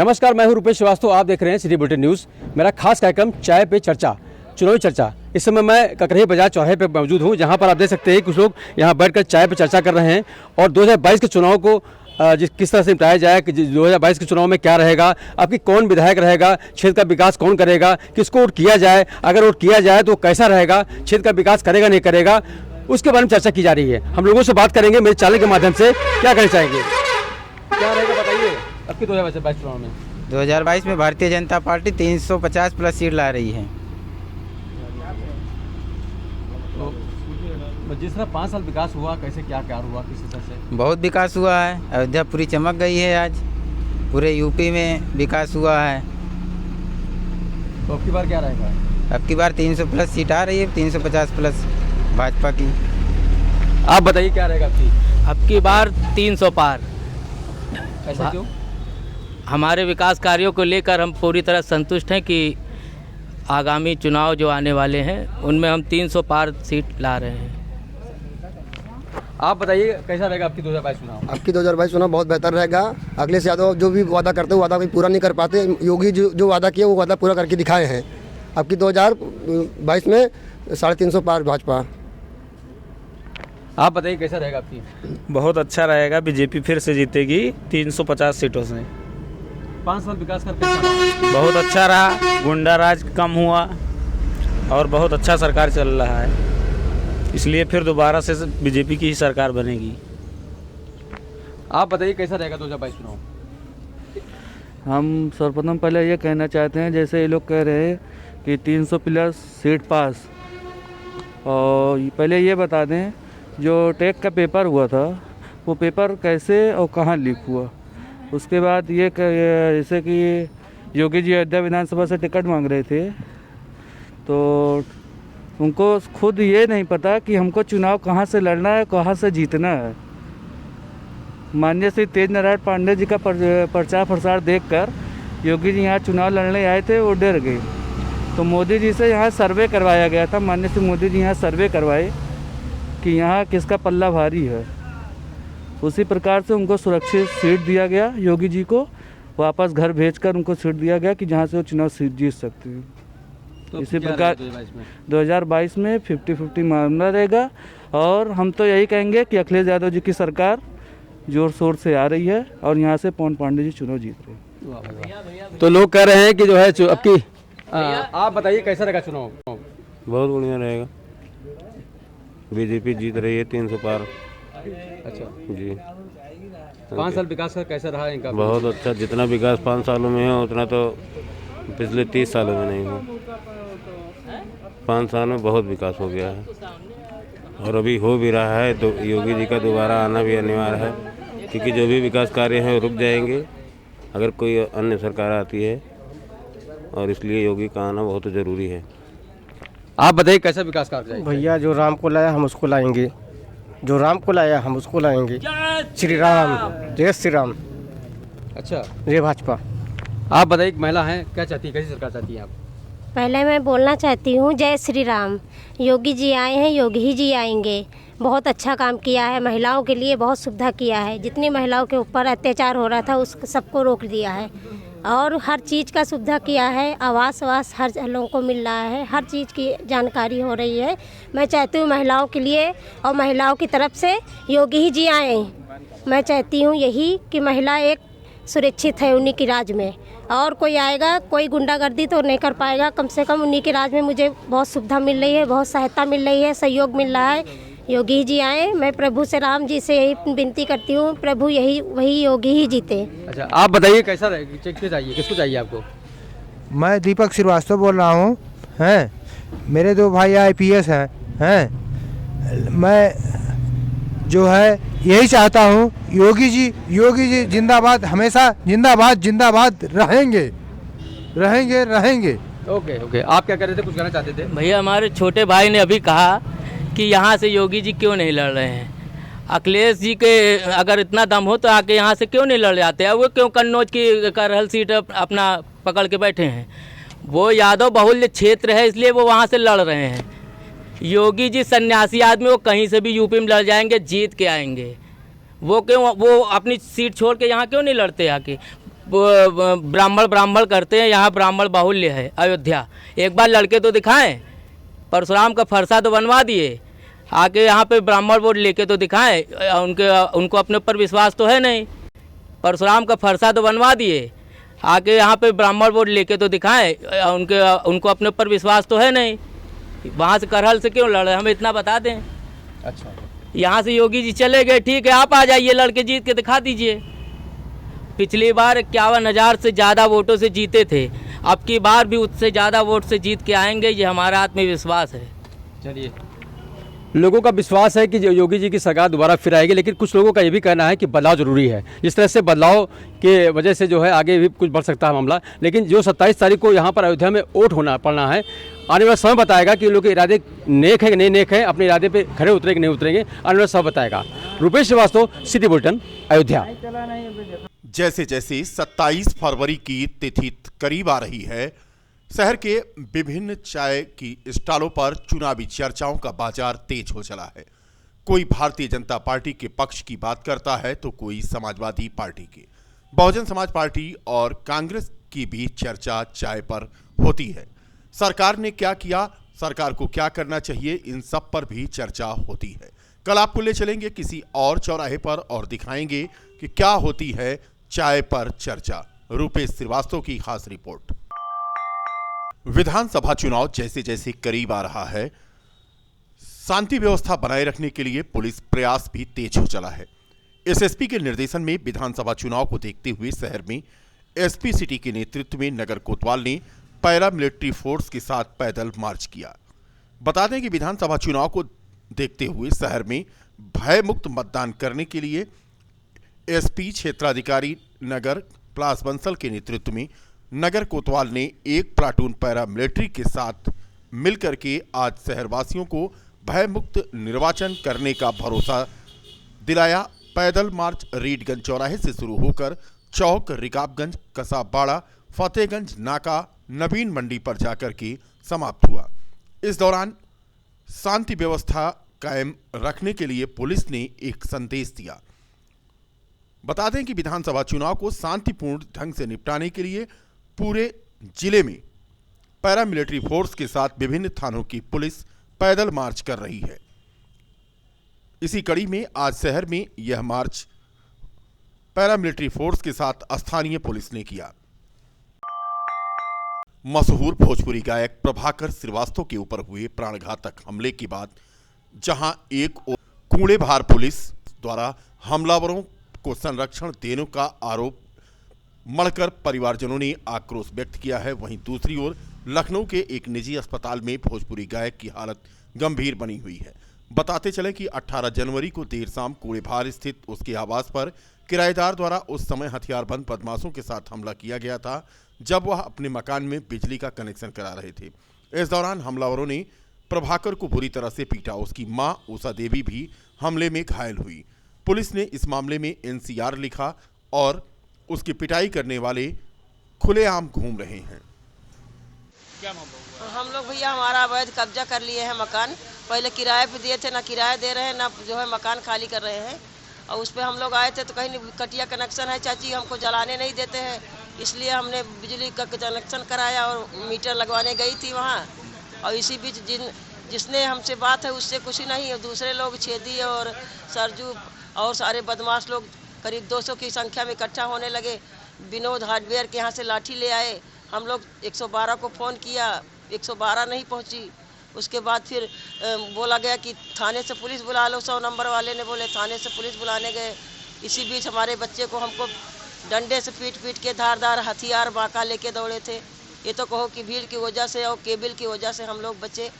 नमस्कार, मैं हूं रुपेश श्रीवास्तव। आप देख रहे हैं सिटी बुलेटिन न्यूज़। मेरा खास कार्यक्रम चाय पे चर्चा, चुनावी चर्चा। इस समय मैं ककरही बाजार चौराहे पे मौजूद हूं, जहां पर आप देख सकते हैं कुछ लोग यहां बैठकर चाय पे चर्चा कर रहे हैं और 2022 के चुनाव को किस तरह से निपटाया जाए, कि 2022 के चुनाव में क्या रहेगा, आपकी कौन विधायक रहेगा, क्षेत्र का विकास कौन करेगा, किसको वोट किया जाए, अगर वोट किया जाए तो कैसा रहेगा, क्षेत्र का विकास करेगा नहीं करेगा, उसके बारे में चर्चा की जा रही है। हम लोगों से बात करेंगे मेरे चैनल के माध्यम से। क्या करना चाहेंगे, क्या रहेगा बताइए आपकी 2022 चुनाव में? 2022 में Bharatiya Janata party 350 plus seat ला रही है। तो जिस तरह 5 साल विकास हुआ, कैसे क्या क्या हुआ, किस तरह से? बहुत विकास हुआ है। अयोध्या पूरी चमक गई है। आज पूरे यूपी में विकास हुआ है। तो अब की बार क्या रहेगा? अब की बार 300 प्लस सीट आ रही है, 350 प्लस भाजपा की। आप बताइए क्या रहेगा आपकी? अब की बार 300 पार। ऐसा क्यों? हमारे विकास कार्यों को लेकर हम पूरी तरह संतुष्ट हैं कि आगामी चुनाव जो आने वाले हैं उनमें हम 300 पार सीट ला रहे हैं। आप बताइए कैसा रहेगा आपकी 2022 चुनाव? आपकी 2022 चुनाव बहुत बेहतर रहेगा। अखिलेश यादव जो भी वादा करते हैं वादा कोई पूरा नहीं कर पाते। योगी जो वादा किए वो वादा पूरा करके दिखाए हैं। आपकी 2022 में 350 पार भाजपा। आप बताइए कैसा रहेगा आपकी? बहुत अच्छा रहेगा। बीजेपी फिर से जीतेगी 350 सीटों से। 5 साल विकास का कैसा रहा? बहुत अच्छा रहा। गुंडा राज कम हुआ और बहुत अच्छा सरकार चल रहा है, इसलिए फिर दोबारा से बीजेपी की ही सरकार बनेगी। आप बताइए कैसा रहेगा 2022 चुनाव? हम सर्वप्रथम पहले ये कहना चाहते हैं, जैसे ये लोग कह रहे हैं कि 300 प्लस सीट पास, और पहले ये बता दें जो टेक का पेपर हुआ था वो पेपर कैसे और कहाँ लीक हुआ। उसके बाद ये जैसे कि योगी जी अयोध्या विधानसभा से टिकट मांग रहे थे, तो उनको खुद ये नहीं पता कि हमको चुनाव कहाँ से लड़ना है, कहाँ से जीतना है। माननीय श्री तेज नारायण पांडे जी का प्रचार प्रसार देखकर योगी जी यहाँ चुनाव लड़ने आए थे, वो डर गए। तो मोदी जी से यहाँ सर्वे करवाया गया था। माननीय श्री मोदी जी यहाँ सर्वे करवाए कि यहाँ किसका पल्ला भारी है। उसी प्रकार से उनको सुरक्षित सीट दिया गया। योगी जी को वापस घर भेजकर उनको सीट दिया गया कि जहाँ से वो चुनाव जीत सकते हैं। तो इसी प्रकार 2022 में 50-50 मामला रहेगा। और हम तो यही कहेंगे कि अखिलेश यादव जी की सरकार जोर शोर से आ रही है और यहाँ से पवन पांडे जी चुनाव जीत रहे हैं। तो लोग कह रहे हैं कि जो है अब की आप बताइए कैसा रहेगा चुनाव? बहुत बढ़िया रहेगा। बीजेपी जीत रही है 300 पार। अच्छा जी। 5 साल विकास का कैसा रहा इनका? बहुत अच्छा। जितना विकास 5 सालों में है उतना तो पिछले 30 सालों में नहीं हुआ। 5 साल में बहुत विकास हो गया है और अभी हो भी रहा है। तो योगी जी का दोबारा आना भी अनिवार्य है, क्योंकि जो भी विकास कार्य हैं रुक जाएंगे अगर कोई अन्य सरकार आती है, और इसलिए योगी का आना बहुत ज़रूरी है। आप बताइए कैसा विकास कार्य? भैया जो राम को लाया हम उसको लाएंगे, जो राम को लाया हम उसको लाएंगे। श्री राम, जय श्री राम। अच्छा, जय भाजपा। आप बताइए, एक महिला हैं, क्या चाहती है, कैसी सरकार चाहती हैं आप? पहले मैं बोलना चाहती हूँ जय श्री राम। योगी जी आए हैं, योगी जी आएंगे। बहुत अच्छा काम किया है, महिलाओं के लिए बहुत सुविधा किया है। जितनी महिलाओं के ऊपर अत्याचार हो रहा था उस सबको रोक दिया है और हर चीज़ का सुविधा किया है। आवास हर लोगों को मिल रहा है, हर चीज़ की जानकारी हो रही है। मैं चाहती हूँ महिलाओं के लिए और महिलाओं की तरफ से योगी जी आए। मैं चाहती हूँ यही कि महिला एक सुरक्षित है उन्हीं की राज में, और कोई आएगा कोई गुंडागर्दी तो नहीं कर पाएगा। कम से कम उन्हीं के राज में मुझे बहुत सुविधा मिल रही है, बहुत सहायता मिल रही है, सहयोग मिल रहा है। योगी जी आए। मैं प्रभु से राम जी से यही विनती करती हूँ, प्रभु वही योगी ही जीते। अच्छा, आप बताइए कैसा रहेगा, चाहिए, किसको चाहिए आपको? मैं दीपक श्रीवास्तव बोल रहा हूँ। हैं, मेरे 2 भाई IPS हैं। मैं जो है यही चाहता हूँ, योगी जी जिंदाबाद, हमेशा जिंदाबाद जिंदाबाद रहेंगे। ओके, आप क्या कर रहे थे, कुछ कहना चाहते थे? भैया हमारे छोटे भाई ने अभी कहा कि यहाँ से योगी जी क्यों नहीं लड़ रहे हैं। अखिलेश जी के अगर इतना दम हो तो आके यहाँ से क्यों नहीं लड़ जाते हैं? वो क्यों कन्नौज की करहल सीट अपना पकड़ के बैठे हैं? वो यादव बहुल्य क्षेत्र है, इसलिए वो वहाँ से लड़ रहे हैं। योगी जी सन्यासी आदमी, वो कहीं से भी यूपी में लड़ जाएंगे, जीत के आएंगे। वो क्यों, वो अपनी सीट छोड़ के यहाँ क्यों नहीं लड़ते? आके ब्राह्मण करते हैं, यहाँ ब्राह्मण बाहुल्य है अयोध्या। एक बार लड़के तो दिखाएं, परशुराम का फरसा तो बनवा दिए, आके यहाँ पे ब्राह्मण वोट लेके तो दिखाएं। उनको अपने ऊपर विश्वास तो है नहीं। परशुराम का फरसा तो बनवा दिए, आके यहाँ पे ब्राह्मण वोट लेके तो दिखाएं। उनको अपने ऊपर विश्वास तो है नहीं। वहाँ से करहल से क्यों लड़े, हमें इतना बता दें। अच्छा, यहाँ से योगी जी चले गए, ठीक है, आप आ जाइए, लड़के जीत के दिखा दीजिए। पिछली बार 51,000 से ज़्यादा वोटों से जीते थे, अब की बार भी उससे ज़्यादा वोट से जीत के आएंगे, ये हमारा आत्मविश्वास है। चलिए, लोगों का विश्वास है कि योगी जी की सरकार दोबारा फिर आएगी, लेकिन कुछ लोगों का ये भी कहना है कि बदलाव जरूरी है। जिस तरह से बदलाव के वजह से जो है आगे भी कुछ बढ़ सकता है मामला, लेकिन जो 27 तारीख को यहाँ पर अयोध्या में वोट पड़ना है, आने वाला समय बताएगा कि लोग के इरादे नेक है कि नहीं नेक है, अपने इरादे पे खड़े उतरे कि नहीं उतरेंगे, आने वाला समय बताएगा। Rupesh Srivastava, city bulletin, Ayodhya. जैसे जैसे 27 फरवरी की तिथि करीब आ रही है, शहर के विभिन्न चाय की स्टॉलों पर चुनावी चर्चाओं का बाजार तेज हो चला है। कोई भारतीय जनता पार्टी के पक्ष की बात करता है तो कोई समाजवादी पार्टी की, बहुजन समाज पार्टी और कांग्रेस की भी चर्चा चाय पर होती है। सरकार ने क्या किया, सरकार को क्या करना चाहिए, इन सब पर भी चर्चा होती है। कल आपको ले चलेंगे किसी और चौराहे पर और दिखाएंगे कि क्या होती है चाय पर चर्चा। रुपेश श्रीवास्तव की खास रिपोर्ट। विधानसभा चुनाव जैसे जैसे करीब आ रहा है, शांति व्यवस्था बनाए रखने के लिए पुलिस प्रयास भी तेज हो चला है। एसएसपी के निर्देशन में विधानसभा चुनाव को देखते हुए शहर में एसपी सिटी के नेतृत्व में नगर कोतवाल ने पैरामिलिट्री फोर्स के साथ पैदल मार्च किया। बता दें कि विधानसभा चुनाव को देखते हुए शहर में भय मुक्त मतदान करने के लिए एसपी क्षेत्राधिकारी नगर प्लास बंसल के नेतृत्व में नगर कोतवाल ने एक प्लाटून पैरामिलिट्री के साथ मिलकर के आज शहरवासियों को भय मुक्त निर्वाचन करने का भरोसा दिलाया। पैदल मार्च रीडगंज चौराहे से शुरू होकर चौक, रिकाबगंज, कसाबबाड़ा, फतेहगंज नाका, नवीन मंडी पर जाकर के समाप्त हुआ। इस दौरान शांति व्यवस्था कायम रखने के लिए पुलिस ने एक संदेश दिया। बता दें कि विधानसभा चुनाव को शांतिपूर्ण ढंग से निपटाने के लिए पूरे जिले में पैरामिलिट्री फोर्स के साथ विभिन्न थानों की पुलिस पैदल मार्च कर रही है। इसी कड़ी में आज शहर में यह मार्च पैरामिलिट्री फोर्स के साथ स्थानीय पुलिस ने किया। मशहूर भोजपुरी गायक प्रभाकर श्रीवास्तव के ऊपर हुए प्राणघातक हमले के बाद जहां एक ओर कूड़ेभार पुलिस द्वारा हमलावरों को संरक्षण देने का आरोप मढ़कर परिवारजनों ने आक्रोश व्यक्त किया है, वहीं दूसरी ओर लखनऊ के एक निजी अस्पताल में भोजपुरी गायक की हालत गंभीर बनी हुई है। बताते चले कि 18 जनवरी को देर शाम कूड़ेभार स्थित उसके आवास पर किराएदार द्वारा उस समय हथियारबंद बदमाशों के साथ हमला किया गया था, जब वह अपने मकान में बिजली का कनेक्शन करा रहे थे। इस दौरान हमलावरों ने प्रभाकर को बुरी तरह से पीटा। उसकी मां उषा देवी भी हमले में घायल हुई। पुलिस ने इस मामले में एनसीआर लिखा और उसकी पिटाई करने वाले खुलेआम घूम रहे हैं। क्या मामला हुआ? हम लोग भैया हमारा अवैध कब्जा कर लिए हैं मकान, पहले किराए पे दिए थे, ना किराया दे रहे हैं ना जो है मकान खाली कर रहे हैं। और उस पर हम लोग आए थे तो कहीं कटिया कनेक्शन है चाची, हमको जलाने नहीं देते हैं, इसलिए हमने बिजली का कनेक्शन कराया और मीटर लगवाने गई थी वहाँ। और इसी बीच जिसने हमसे बात है उससे कुछ नहीं, दूसरे लोग छेदी और सरजू और सारे बदमाश लोग करीब 200 की संख्या में इकट्ठा होने लगे। विनोद हार्डवेयर के यहाँ से लाठी ले आए। हम लोग 112 को फ़ोन किया, 112 नहीं पहुँची। उसके बाद फिर बोला गया कि थाने से पुलिस बुला लो, 100 नंबर वाले ने बोले थाने से पुलिस बुलाने गए। इसी बीच हमारे बच्चे को हमको डंडे से पीट के धारदार हथियार बांका लेके दौड़े थे। ये तो कहो कि भीड़ की वजह से और केबल की वजह से हम लोग बचे।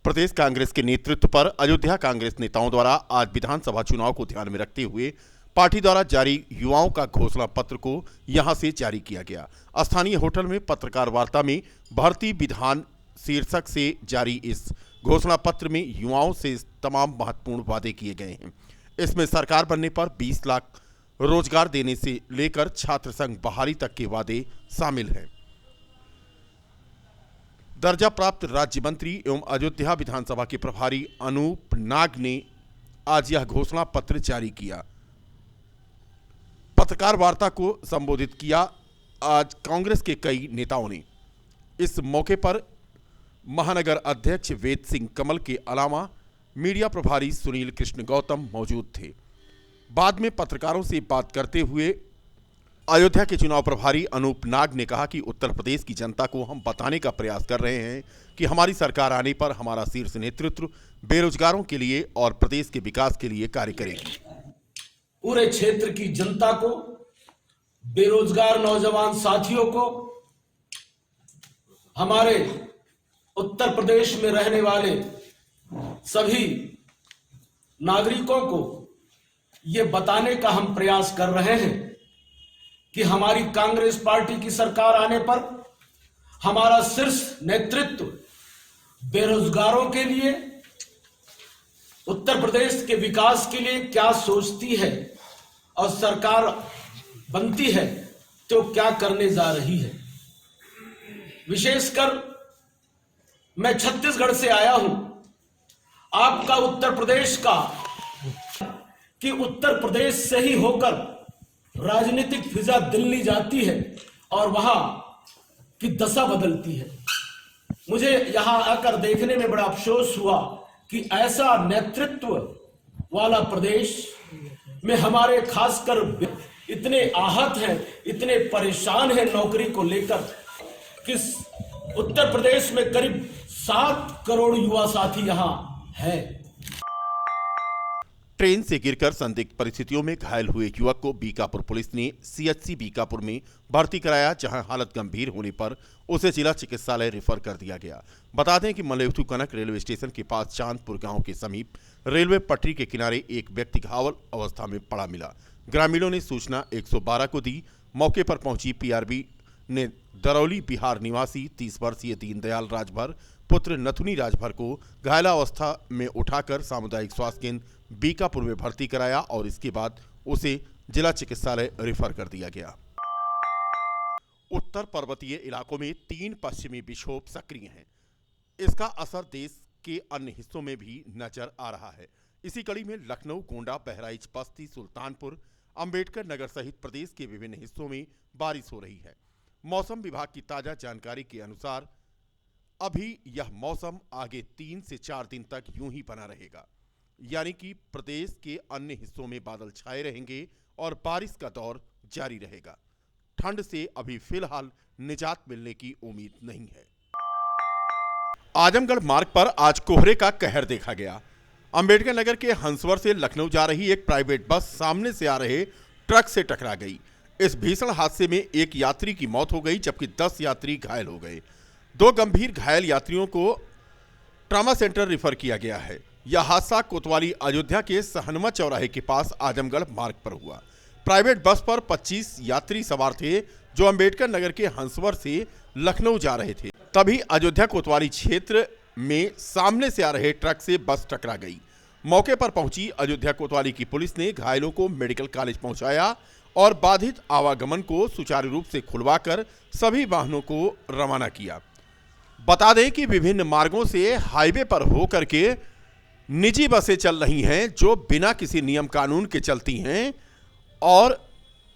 प्रदेश कांग्रेस के नेतृत्व पर अयोध्या कांग्रेस नेताओं द्वारा आज विधानसभा चुनाव को ध्यान में रखते हुए पार्टी द्वारा जारी युवाओं का घोषणा पत्र को यहां से जारी किया गया। स्थानीय होटल में पत्रकार वार्ता में भर्ती विधान शीर्षक से जारी इस घोषणा पत्र में युवाओं से तमाम महत्वपूर्ण वादे किए गए हैं। इसमें सरकार बनने पर 20 लाख रोजगार देने से लेकर छात्र संघ बहाली तक के वादे शामिल हैं। दर्जा प्राप्त राज्य मंत्री एवं अयोध्या विधानसभा के प्रभारी अनूप नाग ने आज यह घोषणा पत्र जारी किया। पत्रकार वार्ता को संबोधित किया आज कांग्रेस के कई नेताओं ने। इस मौके पर महानगर अध्यक्ष वेद सिंह कमल के अलावा मीडिया प्रभारी सुनील कृष्ण गौतम मौजूद थे। बाद में पत्रकारों से बात करते हुए अयोध्या के चुनाव प्रभारी अनूप नाग ने कहा कि उत्तर प्रदेश की जनता को हम बताने का प्रयास कर रहे हैं कि हमारी सरकार आने पर हमारा शीर्ष नेतृत्व बेरोजगारों के लिए और प्रदेश के विकास के लिए कार्य करेगी। पूरे क्षेत्र की जनता को, बेरोजगार नौजवान साथियों को, हमारे उत्तर प्रदेश में रहने वाले सभी नागरिकों को ये बताने का हम प्रयास कर रहे हैं कि हमारी कांग्रेस पार्टी की सरकार आने पर हमारा शीर्ष नेतृत्व बेरोजगारों के लिए, उत्तर प्रदेश के विकास के लिए क्या सोचती है और सरकार बनती है तो क्या करने जा रही है। विशेषकर मैं छत्तीसगढ़ से आया हूं। आपका उत्तर प्रदेश का कि उत्तर प्रदेश से ही होकर राजनीतिक फिजा दिल्ली जाती है और वहां की दशा बदलती है। मुझे यहां आकर देखने में बड़ा अफसोस हुआ कि ऐसा नेतृत्व वाला प्रदेश में हमारे खासकर इतने आहत हैं, इतने परेशान हैं नौकरी को लेकर कि उत्तर प्रदेश में करीब 7 करोड़ युवा साथी यहां हैं। ट्रेन से गिरकर संदिग्ध परिस्थितियों में घायल हुए युवक को बीकापुर पुलिस ने सीएचसी बीकापुर में भर्ती कराया, जहां हालत गंभीर होने पर उसे जिला चिकित्सालय रेफर कर दिया गया। बता दें कि मलेवथु कनक रेलवे स्टेशन के पास चांदपुर गांव के समीप रेलवे पटरी के किनारे एक व्यक्ति घायल अवस्था में पड़ा मिला। ग्रामीणों ने सूचना 112 को दी। मौके पर पहुंची पीआरबी ने दरौली बिहार निवासी 30 वर्षीय दीनदयाल राजभर पुत्र नथुनी राजभर को घायलावस्था में उठाकर सामुदायिक स्वास्थ्य केंद्र बीकापुर में भर्ती कराया और इसके बाद उसे जिला चिकित्सालय रेफर कर दिया गया। उत्तर पर्वतीय इलाकों में 3 पश्चिमी विक्षोभ सक्रिय हैं। इसका असर देश के अन्य हिस्सों में भी नजर आ रहा है। इसी कड़ी में लखनऊ, गोंडा, बहराइच, बस्ती, सुल्तानपुर, अंबेडकर नगर सहित प्रदेश के विभिन्न हिस्सों में बारिश हो रही है। मौसम विभाग की ताजा जानकारी के अनुसार अभी यह मौसम आगे 3 से 4 दिन तक यूं ही बना रहेगा, यानी कि प्रदेश के अन्य हिस्सों में बादल छाए रहेंगे और बारिश का दौर जारी रहेगा। ठंड से अभी फिलहाल निजात मिलने की उम्मीद नहीं है। आजमगढ़ मार्ग पर आज कोहरे का कहर देखा गया। अंबेडकर नगर के हंसवर से लखनऊ जा रही एक प्राइवेट बस सामने से आ रहे ट्रक से टकरा गई। इस भीषण हादसे में एक यात्री की मौत हो गई, जबकि 10 यात्री घायल हो गए। 2 गंभीर घायल यात्रियों को ट्रॉमा सेंटर रेफर किया गया है। यह हादसा कोतवाली अयोध्या के सहनमा चौराहे के पास आजमगढ़ मार्ग पर हुआ। प्राइवेट बस पर 25 यात्री सवार थे जो अंबेडकर नगर के हंसवर से लखनऊ जा रहे थे। तभी अयोध्या कोतवाली क्षेत्र में सामने से आ रहे ट्रक से बस टकरा गई। मौके पर पहुंची अयोध्या कोतवाली की पुलिस ने घायलों को मेडिकल कॉलेज पहुंचाया और बाधित आवागमन को सुचारू रूप से खुलवाकर सभी वाहनों को रवाना किया। बता दें कि विभिन्न मार्गों से हाईवे पर होकर के निजी बसें चल रही हैं जो बिना किसी नियम कानून के चलती हैं और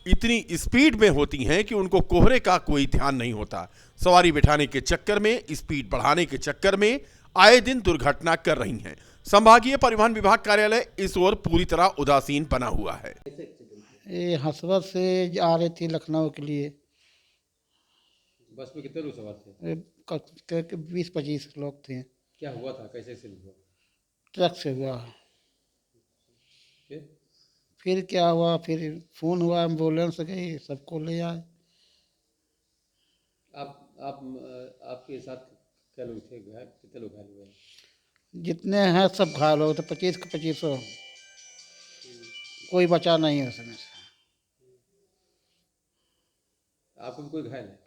इतनी स्पीड में होती हैं कि उनको कोहरे का कोई ध्यान नहीं होता। सवारी बिठाने के चक्कर में, स्पीड बढ़ाने के चक्कर में आए दिन दुर्घटना कर रही हैं। संभागीय परिवहन विभाग कार्यालय इस ओर पूरी तरह उदासीन बना हुआ है। ये हंसवर से आ रही थी लखनऊ के लिए। बस में कितने लोग सवार थे? 20-25 लोग थे। क्या हुआ था, कैसे से हुआ? ट्रक से हुआ। फिर क्या हुआ, फिर फोन हुआ, एम्बुलेंस गई, सबको ले आए। आपके साथ क्या लोग थे? कितने लोग घायल हुए? जितने हैं सब घायल हो गए, 25 के 25। कोई बचा नहीं है उसमें से। आपको भी कोई घायल है?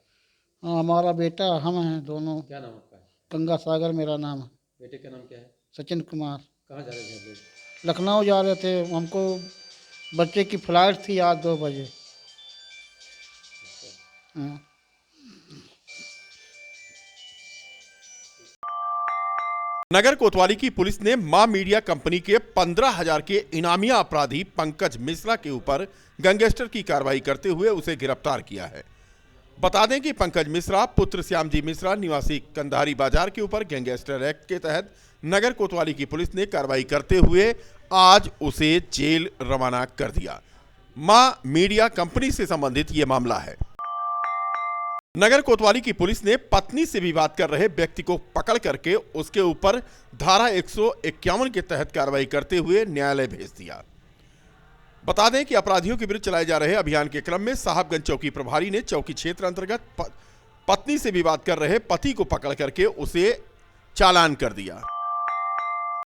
हाँ, हमारा बेटा, हम हैं दोनों। क्या नाम आपका है? गंगा सागर मेरा नाम है। बेटे का नाम क्या है? सचिन कुमार। कहाँ जा रहे थे आप लोग? लखनऊ जा रहे थे। हमको बच्चे की फ्लाइट थी आज 2 बजे। हाँ। नगर कोतवाली की पुलिस ने मां मीडिया कंपनी के 15,000 के इनामिया अपराधी पंकज मिश्रा के ऊपर गैंगस्टर की कार्रवाई करते हुए उसे गिरफ्तार किया है। बता दें कि पंकज मिश्रा पुत्र श्यामजी मिश्रा निवासी कंधारी बाजार के ऊपर गैंगस्टर एक्ट के तहत नगर कोतवाली की पुलिस ने कार्रवाई करते हुए आज उसे जेल रवाना कर दिया। मां मीडिया कंपनी से संबंधित यह मामला है। नगर कोतवाली की पुलिस ने पत्नी से विवाद कर रहे व्यक्ति को पकड़ करके उसके ऊपर धारा 151 के तहत कार्रवाई करते हुए न्यायालय भेज दिया। बता दें कि अपराधियों के विरुद्ध चलाए जा रहे अभियान के क्रम में साहबगंज चौकी प्रभारी ने चौकी क्षेत्र अंतर्गत पत्नी से विवाद कर रहे पति को पकड़ करके उसे चालान कर दिया।